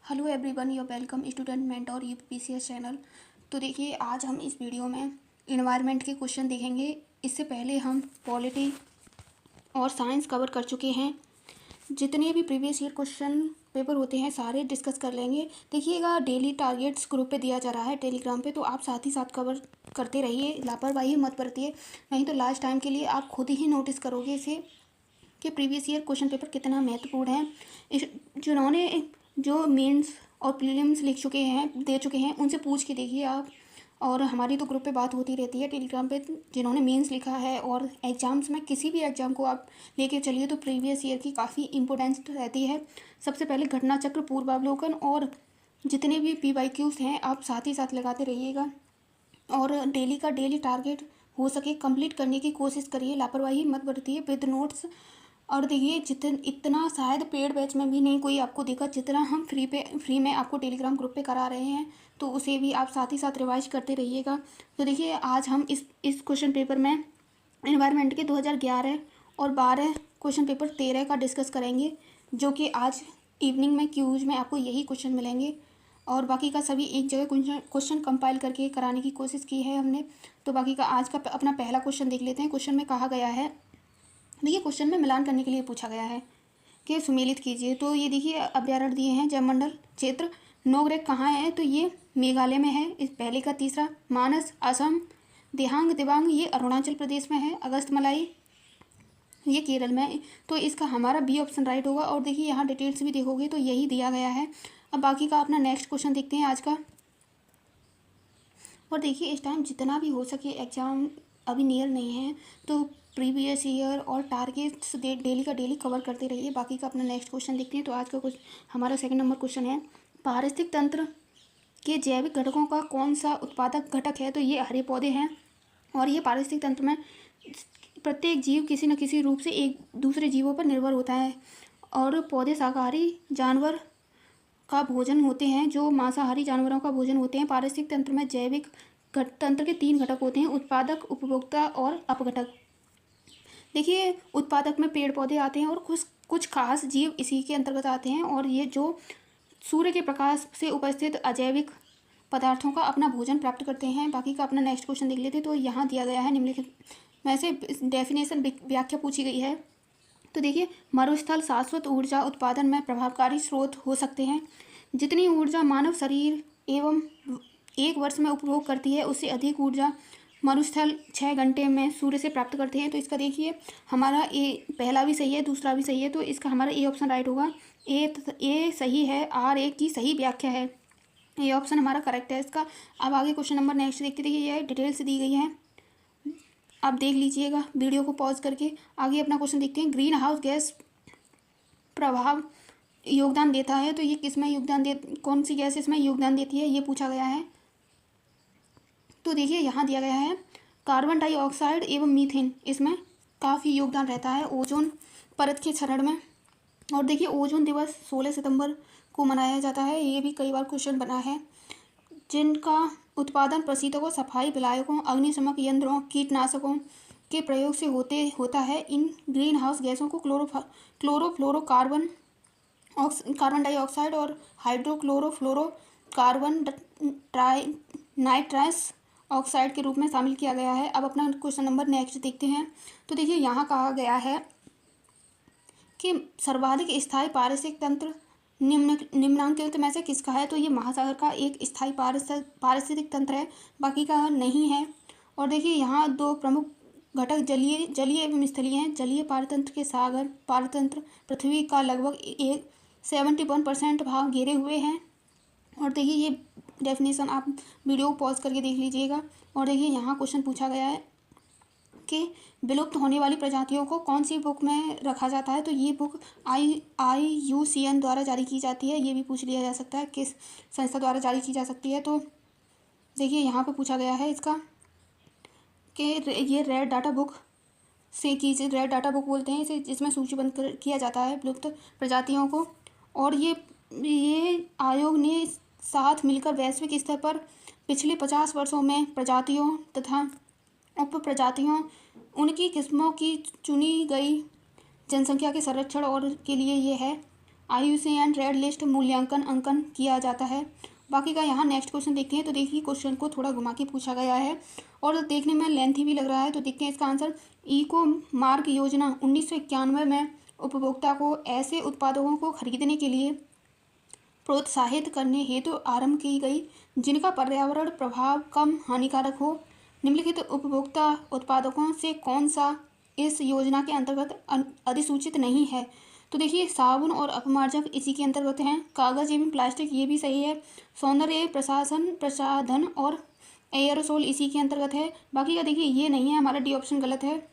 Hello everyone, your welcome student mentor UPSC channel. तो देखिए, आज हम इस वीडियो में इन्वायरमेंट के क्वेश्चन देखेंगे। इससे पहले हम पॉलिटी और साइंस कवर कर चुके हैं। जितने भी प्रीवियस ईयर क्वेश्चन पेपर होते हैं सारे डिस्कस कर लेंगे। देखिएगा, डेली टारगेट्स ग्रुप पे दिया जा रहा है टेलीग्राम पे, तो आप साथ ही साथ कवर करते रहिए, लापरवाही मत बरतिए। नहीं तो लास्ट टाइम के लिए आप खुद ही नोटिस करोगे इसे कि प्रीवियस ईयर क्वेश्चन पेपर कितना महत्वपूर्ण है। जिन्होंने जो मेंस और प्रीलिम्स दे चुके हैं उनसे पूछ के देखिए आप। और हमारी तो ग्रुप पे बात होती रहती है टेलीग्राम पे। जिन्होंने मेंस लिखा है और एग्ज़ाम्स में किसी भी एग्ज़ाम को आप लेके चलिए तो प्रीवियस ईयर की काफ़ी इंपॉर्टेंस रहती है। सबसे पहले घटना चक्र, पूर्वावलोकन और जितने भी PYQs हैं आप साथ ही साथ लगाते रहिएगा। और डेली का डेली टारगेट हो सके कंप्लीट करने की कोशिश करिए, लापरवाही मत बरतिए विद नोट्स। और देखिए, इतना शायद पेड बैच में भी नहीं कोई आपको देगा जितना हम फ्री में आपको टेलीग्राम ग्रुप पे करा रहे हैं। तो उसे भी आप साथ ही साथ रिवाइज करते रहिएगा। तो देखिए, आज हम इस क्वेश्चन पेपर में एनवायरनमेंट के 2011 और 12 क्वेश्चन पेपर 13 का डिस्कस करेंगे, जो कि आज इवनिंग में क्यूज में आपको यही क्वेश्चन मिलेंगे। और बाकी का सभी एक जगह क्वेश्चन कंपाइल करके कराने की कोशिश की है हमने। तो बाकी का आज का अपना पहला क्वेश्चन देख लेते हैं। क्वेश्चन में कहा गया है, देखिए क्वेश्चन में मिलान करने के लिए पूछा गया है कि सुमेलित कीजिए। तो ये देखिए, अभ्यारण्य दिए हैं जयमंडल क्षेत्र। नोगरेक कहाँ है, तो ये मेघालय में है। इस पहले का तीसरा मानस असम, देहांग दिबांग ये अरुणाचल प्रदेश में है, अगस्तमलाई ये केरल में। तो इसका हमारा बी ऑप्शन राइट होगा। और देखिए, यहाँ डिटेल्स भी देखोगे तो यही दिया गया है। अब बाकी का अपना नेक्स्ट क्वेश्चन देखते हैं आज का। और देखिए, इस टाइम जितना भी हो सके एग्ज़ाम अभी नियर नहीं है, तो प्रीवियस ईयर और टारगेट्स डेली का डेली कवर करते रहिए। बाकी का अपना नेक्स्ट क्वेश्चन देखते हैं। तो आज का कुछ हमारा सेकंड नंबर क्वेश्चन है, पारिस्थितिक तंत्र के जैविक घटकों का कौन सा उत्पादक घटक है। तो ये हरे पौधे हैं। और ये पारिस्थितिक तंत्र में प्रत्येक जीव किसी न किसी रूप से एक दूसरे जीवों पर निर्भर होता है। और पौधे शाकाहारी जानवर का भोजन होते हैं, जो मांसाहारी जानवरों का भोजन होते हैं। पारिस्थितिक तंत्र में जैविक तंत्र के 3 घटक होते हैं, उत्पादक, उपभोक्ता और अपघटक। देखिए, उत्पादक में पेड़ पौधे आते हैं और कुछ खास जीव इसी के अंतर्गत आते हैं। और ये जो सूर्य के प्रकाश से उपस्थित अजैविक पदार्थों का अपना भोजन प्राप्त करते हैं। बाकी का अपना नेक्स्ट क्वेश्चन देख लेते हैं। तो यहाँ दिया गया है निम्नलिखित में से डेफिनेशन व्याख्या पूछी गई है। तो देखिए, मरुस्थल शाश्वत ऊर्जा उत्पादन में प्रभावकारी स्रोत हो सकते हैं। जितनी ऊर्जा मानव शरीर एवं 1 वर्ष में उपभोग करती है, उससे अधिक ऊर्जा मरुस्थल 6 घंटे में सूर्य से प्राप्त करते हैं। तो इसका देखिए, हमारा ए पहला भी सही है, दूसरा भी सही है। तो इसका हमारा ए ऑप्शन राइट होगा। ए सही है, R की सही व्याख्या है। ये ऑप्शन हमारा करेक्ट है इसका। अब आगे क्वेश्चन नंबर नेक्स्ट देखते देखिए, यह डिटेल्स दी गई है, आप देख लीजिएगा वीडियो को पॉज करके। आगे अपना क्वेश्चन देखते हैं, ग्रीन हाउस गैस प्रभाव योगदान देता है। तो ये किसमें योगदान कौन सी गैस इसमें योगदान देती है, ये पूछा गया है। तो देखिए, यहाँ दिया गया है कार्बन डाइऑक्साइड एवं मीथेन, इसमें काफ़ी योगदान रहता है ओजोन परत के क्षरण में। और देखिए, ओजोन दिवस 16 सितंबर को मनाया जाता है। ये भी कई बार क्वेश्चन बना है। जिनका उत्पादन प्रशीतकों, सफाई विलायकों, अग्निशमक यंत्रों, कीटनाशकों के प्रयोग से होता है। इन ग्रीन हाउस गैसों को क्लोरोफ्लोरोकार्बन, कार्बन डाइऑक्साइड और हाइड्रोक्लोरोफ्लोरोकार्बन नाइट्रस ऑक्साइड के रूप में शामिल किया गया है। अब अपना क्वेश्चन नंबर नेक्स्ट देखते हैं। तो देखिए, यहाँ कहा गया है कि सर्वाधिक स्थायी पारिस्थितिक तंत्र निम्नांकित में से किसका है। तो ये महासागर का एक स्थायी पारिस्थितिक तंत्र है, बाकी का नहीं है। और देखिए, यहाँ 2 प्रमुख घटक जलीय एवं स्थलीय हैं। जलीय पारतंत्र के सागर पारतंत्र पृथ्वी का लगभग 71% भाग घेरे हुए हैं। और देखिए, ये डेफिनेशन आप वीडियो को पॉज करके देख लीजिएगा। और देखिए, यहाँ क्वेश्चन पूछा गया है कि विलुप्त होने वाली प्रजातियों को कौन सी बुक में रखा जाता है। तो ये बुक IUCN द्वारा जारी की जाती है। ये भी पूछ लिया जा सकता है किस संस्था द्वारा जारी की जा सकती है। तो देखिए, यहाँ पे पूछा गया है इसका कि ये रेड डाटा बुक से कीजिए, रेड डाटा बुक बोलते हैं इसे, जिसमें सूचीबद्ध किया जाता है विलुप्त प्रजातियों को। और ये आयोग ने साथ मिलकर वैश्विक स्तर पर पिछले 50 वर्षों में प्रजातियों तथा उप प्रजातियों, उनकी किस्मों की चुनी गई जनसंख्या के संरक्षण और के लिए ये है। IUCN रेड लिस्ट मूल्यांकन अंकन किया जाता है। बाकी का यहाँ नेक्स्ट क्वेश्चन देखते हैं। तो देखिए क्वेश्चन को थोड़ा घुमा के पूछा गया है और देखने में लेंथी भी लग रहा है। तो देखते हैं इसका आंसर। इको मार्क योजना 1991 में उपभोक्ता को ऐसे उत्पादों को खरीदने के लिए प्रोत्साहित करने हेतु आरंभ की गई जिनका पर्यावरण प्रभाव कम हानिकारक हो। निम्नलिखित उपभोक्ता उत्पादकों से कौन सा इस योजना के अंतर्गत अधिसूचित नहीं है। तो देखिए साबुन और अपमार्जक इसी के अंतर्गत हैं। कागज़ एवं प्लास्टिक ये भी सही है। सौंदर्य प्रसाधन और एयरोसोल इसी के अंतर्गत है। बाकी का देखिए ये नहीं है, हमारा डी ऑप्शन गलत है।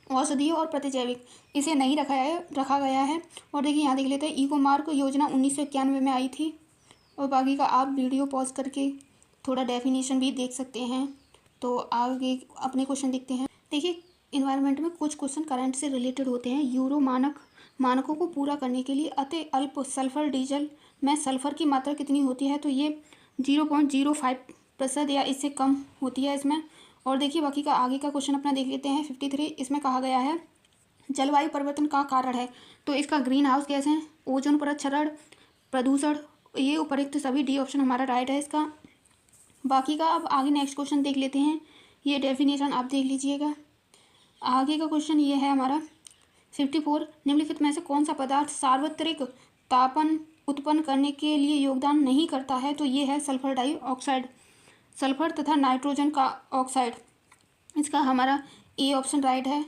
औषधीय और प्रतिजैविक इसे नहीं रखा गया है। और देखिए यहाँ देख लेते हैं, इको मार्क योजना 1991 में आई थी। और बाकी का आप वीडियो पॉज करके थोड़ा डेफिनेशन भी देख सकते हैं। तो आगे अपने क्वेश्चन देखते हैं। देखिए इन्वायरमेंट में कुछ क्वेश्चन करंट से रिलेटेड होते हैं। यूरो मानकों को पूरा करने के लिए अति अल्प सल्फर डीजल में सल्फर की मात्रा कितनी होती है। तो ये 0.05% या इससे कम होती है इसमें। और देखिए बाकी का आगे का क्वेश्चन अपना देख लेते हैं। 53 इसमें कहा गया है जलवायु परिवर्तन का कारण है। तो इसका ग्रीन हाउस गैस है, ओजोन परत क्षरण, प्रदूषण, ये उपयुक्त सभी डी ऑप्शन हमारा राइट है इसका। बाकी का अब आगे नेक्स्ट क्वेश्चन देख लेते हैं। ये डेफिनेशन आप देख लीजिएगा। आगे का क्वेश्चन ये है हमारा 54 निम्नलिखित में से कौन सा पदार्थ सार्वत्रिक तापन उत्पन्न करने के लिए योगदान नहीं करता है। तो ये है सल्फर डाइऑक्साइड, सल्फर तथा नाइट्रोजन का ऑक्साइड। इसका हमारा ए ऑप्शन राइट है।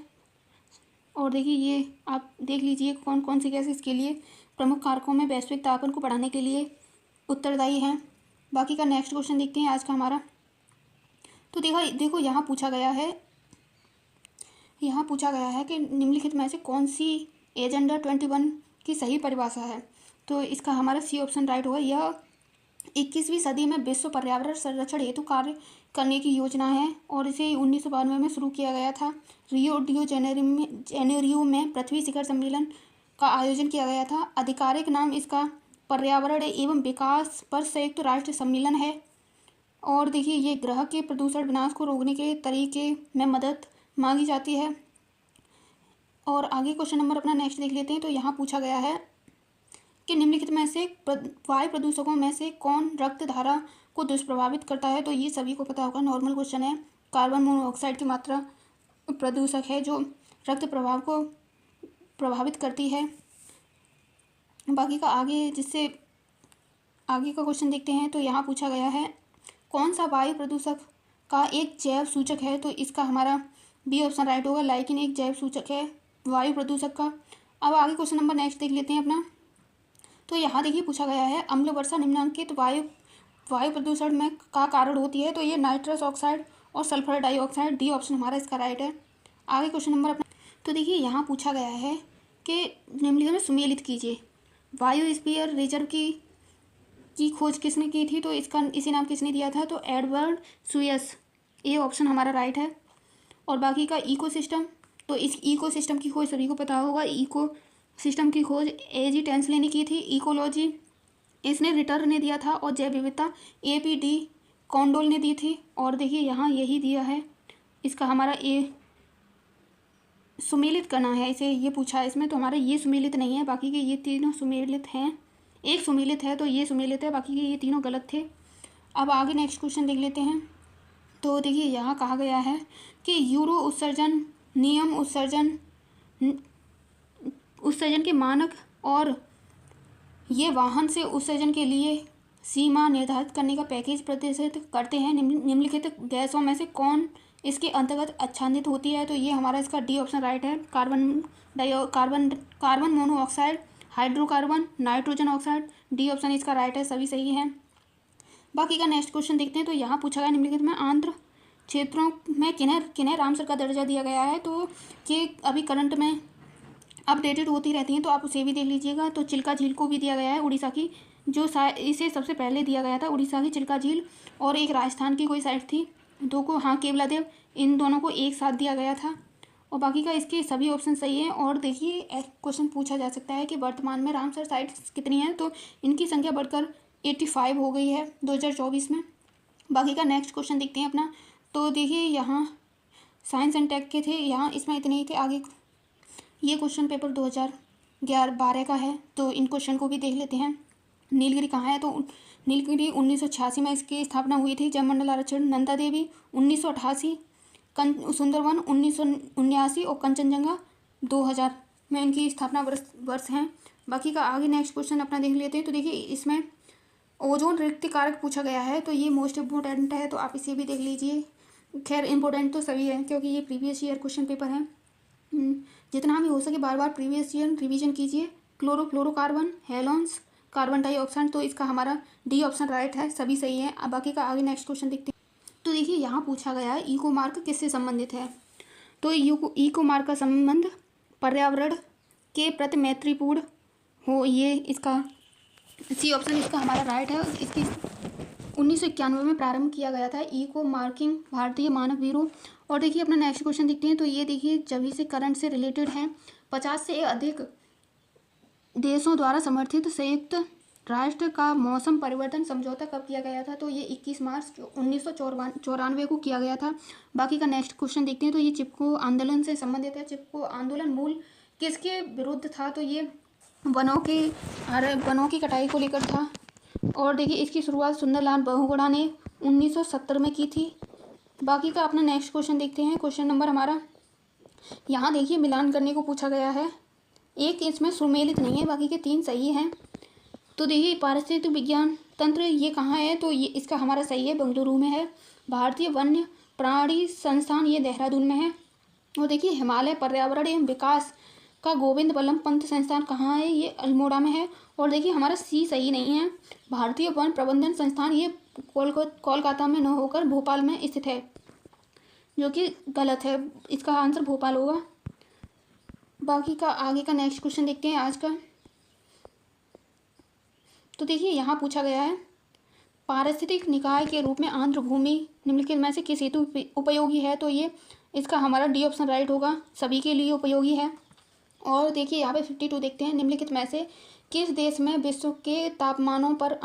और देखिए ये आप देख लीजिए कौन कौन सी गैस इसके लिए प्रमुख कारकों में वैश्विक तापन को बढ़ाने के लिए उत्तरदायी हैं। बाकी का नेक्स्ट क्वेश्चन देखते हैं आज का हमारा। तो देखो यहाँ पूछा गया है कि निम्नलिखित में से कौन सी एजेंडा 21 की सही परिभाषा है। तो इसका हमारा सी ऑप्शन राइट होगा। यह 21वीं सदी में विश्व पर्यावरण संरक्षण हेतु कार्य करने की योजना है और इसे 1992 में शुरू किया गया था। रियो डी जेनेरियो में पृथ्वी शिखर सम्मेलन का आयोजन किया गया था। आधिकारिक नाम इसका पर्यावरण एवं विकास पर संयुक्त राष्ट्र सम्मेलन है। और देखिए ये ग्रह के प्रदूषण विनाश को रोकने के तरीके में मदद मांगी जाती है। और आगे क्वेश्चन नंबर अपना नेक्स्ट देख लेते हैं। तो यहाँ पूछा गया है कि निम्नलिखित में से वायु प्रदूषकों में से कौन रक्त धारा को दुष्प्रभावित करता है। तो ये सभी को पता होगा, नॉर्मल क्वेश्चन है। कार्बन मोनोऑक्साइड की मात्रा प्रदूषक है जो रक्त प्रवाह को प्रभावित करती है। बाकी का आगे का क्वेश्चन देखते हैं। तो यहाँ पूछा गया है कौन सा वायु प्रदूषक का एक जैव सूचक है। तो इसका हमारा बी ऑप्शन राइट होगा। लाइकिन एक जैव सूचक है वायु प्रदूषक का। अब आगे क्वेश्चन नंबर नेक्स्ट देख लेते हैं अपना। तो यहाँ देखिए पूछा गया है अम्ल वर्षा निम्नलिखित वायु प्रदूषण में का कारण होती है। तो ये नाइट्रस ऑक्साइड और सल्फर डाइऑक्साइड, डी ऑप्शन हमारा इसका राइट है। आगे क्वेश्चन नंबर अपना। तो देखिए यहाँ पूछा गया है कि निम्नलिखित में सुमेलित कीजिए। बायोस्फीयर रिजर्व की खोज किसने की थी। तो इसी नाम किसने दिया था। तो एडवर्ड सुयस, ये ऑप्शन हमारा राइट है। और बाकी का इकोसिस्टम, तो इस इकोसिस्टम की खोज सभी को पता होगा। इकोसिस्टम की खोज एजी टेंसले ने की थी। इकोलॉजी इसने रिटर ने दिया था। और जैव विविधता APD कॉन्डोल ने दी थी। और देखिए यहाँ यही दिया है इसका हमारा सुमेलित करना है इसे, ये पूछा है इसमें। तो हमारा ये सुमेलित नहीं है, बाकी के ये तीनों सुमेलित हैं। एक सुमेलित है तो ये सुमेलित है, बाकी के ये तीनों गलत थे। अब आगे नेक्स्ट क्वेश्चन देख लेते हैं। तो देखिए यहाँ कहा गया है कि यूरो उत्सर्जन नियम उत्सर्जन के मानक और ये वाहन से उत्सर्जन के लिए सीमा निर्धारित करने का पैकेज प्रदर्शित करते हैं। निम्नलिखित गैसों में से कौन इसके अंतर्गत आच्छादित होती है। तो ये हमारा इसका डी ऑप्शन राइट है। Carbon monoxide, hydrocarbon, nitrogen oxide, D option इसका राइट है। सभी सही हैं। बाकी का नेक्स्ट क्वेश्चन देखते हैं। तो यहाँ पूछा गया निम्नलिखित में आंध्र क्षेत्रों में किन्हें रामसर का दर्जा दिया गया है। तो ये अभी करंट में अपडेटेड होती रहती हैं, तो आप उसे भी देख लीजिएगा। तो चिल्का झील को भी दिया गया है उड़ीसा की, जो इसे सबसे पहले दिया गया था उड़ीसा की चिल्का झील। और एक राजस्थान की कोई साइट थी, दो को हाँ केवलादेव, इन दोनों को एक साथ दिया गया था। और बाकी का इसके सभी ऑप्शन सही हैं। और देखिए क्वेश्चन पूछा जा सकता है कि वर्तमान में रामसर साइट्स कितनी हैं। तो इनकी संख्या बढ़कर 85 हो गई है 2024 में। बाकी का नेक्स्ट क्वेश्चन देखते हैं अपना। तो देखिए यहाँ साइंस एंड टेक के थे, यहाँ इसमें इतने ही थे। आगे ये क्वेश्चन पेपर 2000 12 का है। तो इन क्वेश्चन को भी देख लेते हैं। नीलगिरी कहाँ है? तो नीलगिरी 1986 में इसकी स्थापना हुई थी। जयमंडल आरक्षण, नंदा देवी 1988, सुंदरवन 1979 और कंचनजंगा 2000 में इनकी स्थापना वर्ष हैं। बाकी का आगे नेक्स्ट क्वेश्चन अपना देख लेते हैं। तो देखिए इसमें ओजोन रिक्ति कारक पूछा गया है, तो ये मोस्ट इम्पोर्टेंट है, तो आप इसे भी देख लीजिए। खैर इम्पोर्टेंट तो सभी है क्योंकि ये प्रीवियस ईयर क्वेश्चन पेपर है। जितना भी हो सके बार बार प्रीवियस ईयर रिवीजन कीजिए। क्लोरोफ्लोरोकार्बन, हेलोन्स, कार्बन डाइऑक्साइड, तो इसका हमारा डी ऑप्शन राइट है, सभी सही है। अब बाकी का आगे नेक्स्ट क्वेश्चन देखते हैं। तो देखिए यहाँ पूछा गया है इको मार्क किससे संबंधित है? तो इको मार्क का संबंध पर्यावरण के प्रति मैत्रीपूर्ण हो, ये इसका सी ऑप्शन इसका हमारा राइट है। इसकी 1991 में प्रारंभ किया गया था इको मार्किंग भारतीय मानक ब्यूरो। और देखिए अपना नेक्स्ट क्वेश्चन देखते हैं। तो ये देखिए जब से करंट से रिलेटेड है। 50 से अधिक देशों द्वारा समर्थित संयुक्त राष्ट्र का मौसम परिवर्तन समझौता कब किया गया था? तो ये 21 मार्च 1994 को किया गया था। बाकी का नेक्स्ट क्वेश्चन देखते हैं। तो ये चिपको आंदोलन से संबंधित है। चिपको आंदोलन मूल किसके विरुद्ध था? तो ये वनों की कटाई को लेकर था। और देखिए इसकी शुरुआत सुंदरलाल बहुगुणा ने 1970 में की थी। बाकी का अपना नेक्स्ट क्वेश्चन देखते हैं। क्वेश्चन नंबर हमारा यहाँ देखिए मिलान करने को पूछा गया है। एक इसमें सुमेलित नहीं है, बाकी के 3 सही हैं। तो देखिए पारिस्थितिक विज्ञान तंत्र ये कहाँ है? तो ये इसका हमारा सही है, बेंगलुरु में है। भारतीय वन्य प्राणी संस्थान ये देहरादून में है। और देखिए हिमालय पर्यावरण एवं विकास का गोविंद बल्लभ पंत संस्थान कहाँ है? ये अल्मोड़ा में है। और देखिए हमारा सी सही नहीं है। भारतीय वन प्रबंधन संस्थान ये कोलकाता में न होकर भोपाल में स्थित है, जो कि गलत है। इसका आंसर भोपाल होगा। बाकी का आगे का नेक्स्ट क्वेश्चन देखते हैं आज का। तो देखिए यहाँ पूछा गया है पारिस्थितिक निकाय के रूप में आंध्र भूमि निम्नलिखित में से किस हेतु उपयोगी है? तो ये इसका हमारा डी ऑप्शन राइट होगा, सभी के लिए उपयोगी है। और देखिए यहाँ पे 52 देखते हैं। निम्नलिखित में से किस देश में विश्व के तापमानों पर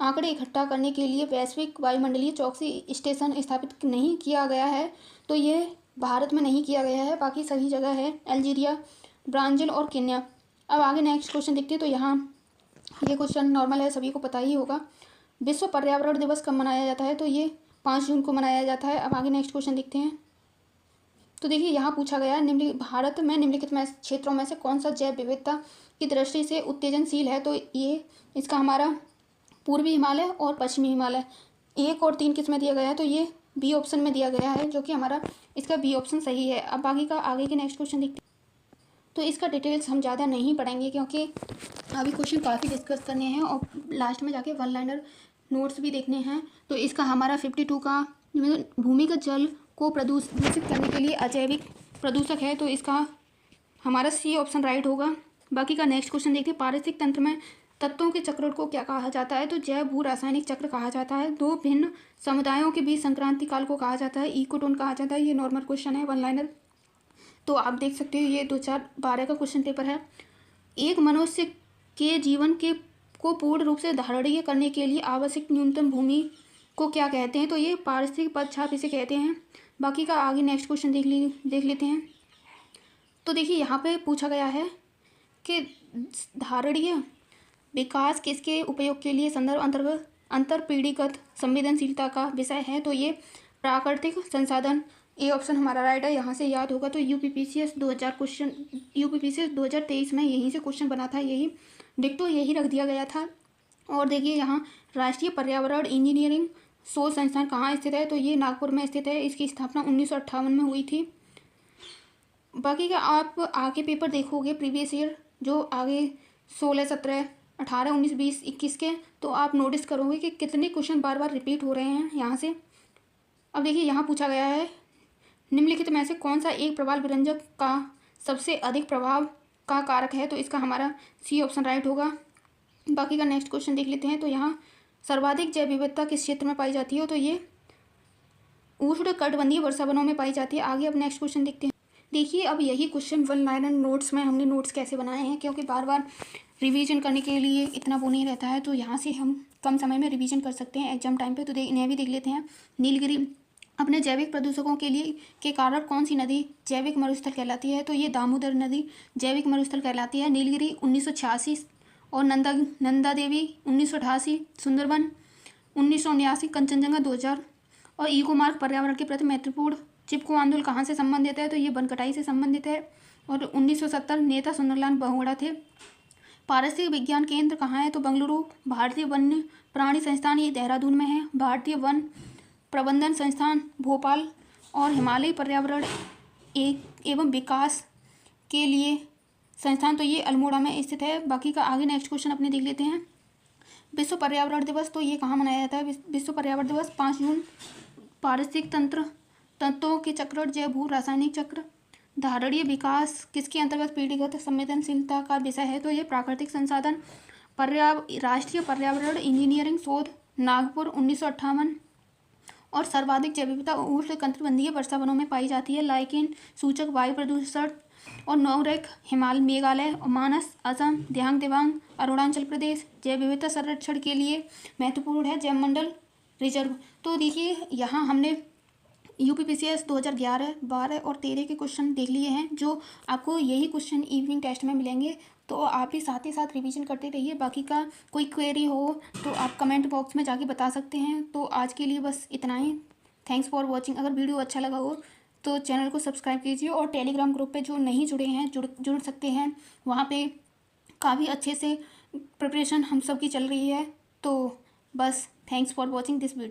आंकड़े इकट्ठा करने के लिए वैश्विक वायुमंडलीय चौकसी स्टेशन स्थापित नहीं किया गया है? तो ये भारत में नहीं किया गया है, बाकी सभी जगह है, अल्जीरिया, ब्राज़ील और केन्या। अब आगे नेक्स्ट क्वेश्चन देखते हैं। तो यहाँ ये क्वेश्चन नॉर्मल है, सभी को पता ही होगा। विश्व पर्यावरण दिवस कब मनाया जाता है? तो ये 5 जून को मनाया जाता है। अब आगे नेक्स्ट क्वेश्चन देखते हैं। तो देखिए यहाँ पूछा गया है भारत में निम्नलिखित में क्षेत्रों में से कौन सा जैव विविधता की दृष्टि से उत्तेजनशील है? तो ये इसका हमारा पूर्वी हिमालय और पश्चिमी हिमालय 1 और 3 किस में दिया गया है? तो ये बी ऑप्शन में दिया गया है, जो कि हमारा इसका बी ऑप्शन सही है। अब बाकी का आगे के नेक्स्ट क्वेश्चन देखते हैं। तो इसका डिटेल्स हम ज़्यादा नहीं पढ़ेंगे क्योंकि अभी क्वेश्चन काफ़ी डिस्कस करने हैं और लास्ट में जाके वन लाइनर नोट्स भी देखने हैं। तो इसका हमारा 52 का भूमिगत जल को प्रदूषित करने के लिए अजैविक प्रदूषक है, तो इसका हमारा सी ऑप्शन राइट होगा। बाकी का नेक्स्ट क्वेश्चन देखते हैं। पारिस्थितिक तंत्र में तत्वों के चक्र को क्या कहा जाता है? तो जैव भू रासायनिक चक्र कहा जाता है। 2 भिन्न समुदायों के बीच संक्रांति काल को कहा जाता है, इकोटोन कहा जाता है। ये नॉर्मल क्वेश्चन है, वन लाइनर। तो आप देख सकते हो ये 2012 का क्वेश्चन पेपर है। एक मनुष्य के जीवन को पूर्ण रूप से धारणीय करने के लिए आवश्यक न्यूनतम भूमि को क्या कहते हैं? तो ये पारिस्थितिक पदछाप इसे कहते हैं। बाकी का आगे नेक्स्ट क्वेश्चन देख लेते हैं। तो देखिए यहाँ पे पूछा गया है कि धारणीय विकास किसके उपयोग के लिए संदर्भ अंतर्गत अंतरपीढ़ीगत संवेदनशीलता का विषय है? तो ये प्राकृतिक संसाधन, ए ऑप्शन हमारा राइट है। यहाँ से याद होगा तो यूपीपीसीएस 2023 में यहीं से क्वेश्चन बना था, यही डिक्टो यही रख दिया गया था। और देखिए यहाँ राष्ट्रीय पर्यावरण इंजीनियरिंग शोध संस्थान कहाँ स्थित है? तो ये नागपुर में स्थित है। इसकी स्थापना 1958 में हुई थी। बाकी का आप आगे पेपर देखोगे प्रीवियस ईयर जो आगे 16, 17, 18, 19, 20, 21 के, तो आप नोटिस करोगे कि कितने क्वेश्चन बार बार रिपीट हो रहे हैं यहाँ से। अब देखिए यहाँ पूछा गया है निम्नलिखित में से कौन सा एक प्रवाल विरंजक का सबसे अधिक प्रभाव का कारक है? तो इसका हमारा सी ऑप्शन राइट होगा। बाकी का नेक्स्ट क्वेश्चन देख लेते हैं। तो यहाँ सर्वाधिक जैव विविधता किस क्षेत्र में पाई जाती है? तो ये उष्णकटिबंधीय वर्षा वनों में पाई जाती है। आगे अब नेक्स्ट क्वेश्चन देखते हैं। देखिए अब यही क्वेश्चन वन लाइनर नोट्स में हमने नोट्स कैसे बनाए हैं, क्योंकि बार बार रिवीजन करने के लिए इतना वो नहीं रहता है, तो यहाँ से हम कम समय में रिवीजन कर सकते हैं एग्जाम टाइम पे। तो इन्हें भी देख लेते हैं। नीलगिरी अपने जैविक प्रदूषकों के कारण कौन सी नदी जैविक मरुस्थल कहलाती है? तो ये दामोदर नदी जैविक मरुस्थल कहलाती है। नीलगिरी 1986 और नंदा देवी 1988, सुंदरबन 1979, कंचनजंगा 2000 और इको मार्ग पर्यावरण के प्रति महत्वपूर्ण चिपको आंदोलन कहाँ से संबंधित है? तो ये वन कटाई से संबंधित है। और 1970 नेता सुंदरलाल बहुगुणा थे। पारिस्थितिक विज्ञान केंद्र कहाँ है? तो बेंगलुरु। भारतीय वन्य प्राणी संस्थान ये देहरादून में है। भारतीय वन प्रबंधन संस्थान भोपाल। और हिमालय पर्यावरण एवं विकास के लिए संस्थान तो ये अल्मोड़ा में स्थित है। बाकी का आगे नेक्स्ट क्वेश्चन अपने देख लेते हैं। विश्व पर्यावरण दिवस तो ये कहाँ मनाया जाता है? विश्व पर्यावरण दिवस 5 जून। पारिस्थितिक तत्वों के चक्र, जैव भू रासायनिक चक्र, धारणीय विकास किसके अंतर्गत पीढ़ीगत संवेदनशीलता का विषय है? तो ये प्राकृतिक संसाधन। राष्ट्रीय पर्यावरण इंजीनियरिंग शोध नागपुर 1958। और सर्वाधिक जैव विविधता उष्ण कटिबंधीय वर्षा वनों में पाई जाती है। लाइकेन सूचक वायु प्रदूषण और नौरेक हिमालय मेघालय और मानस असम दियांग दिबांग अरुणाचल प्रदेश जैव विविधता संरक्षण के लिए महत्वपूर्ण है। जैव मंडल रिजर्व। तो देखिए यहाँ हमने यूपीपीसीएस 2011, 12 और 13 के क्वेश्चन देख लिए हैं, जो आपको यही क्वेश्चन इवनिंग टेस्ट में मिलेंगे। तो आप भी साथ ही साथ रिवीजन करते रहिए। बाकी का कोई क्वेरी हो तो आप कमेंट बॉक्स में जाके बता सकते हैं। तो आज के लिए बस इतना ही। Thanks for watching. अगर वीडियो अच्छा लगा हो तो चैनल को सब्सक्राइब कीजिए और टेलीग्राम ग्रुप पे जो नहीं जुड़े हैं जुड़ सकते हैं। वहाँ पे काफ़ी अच्छे से प्रिपरेशन हम सब की चल रही है। तो बस thanks for watching this video.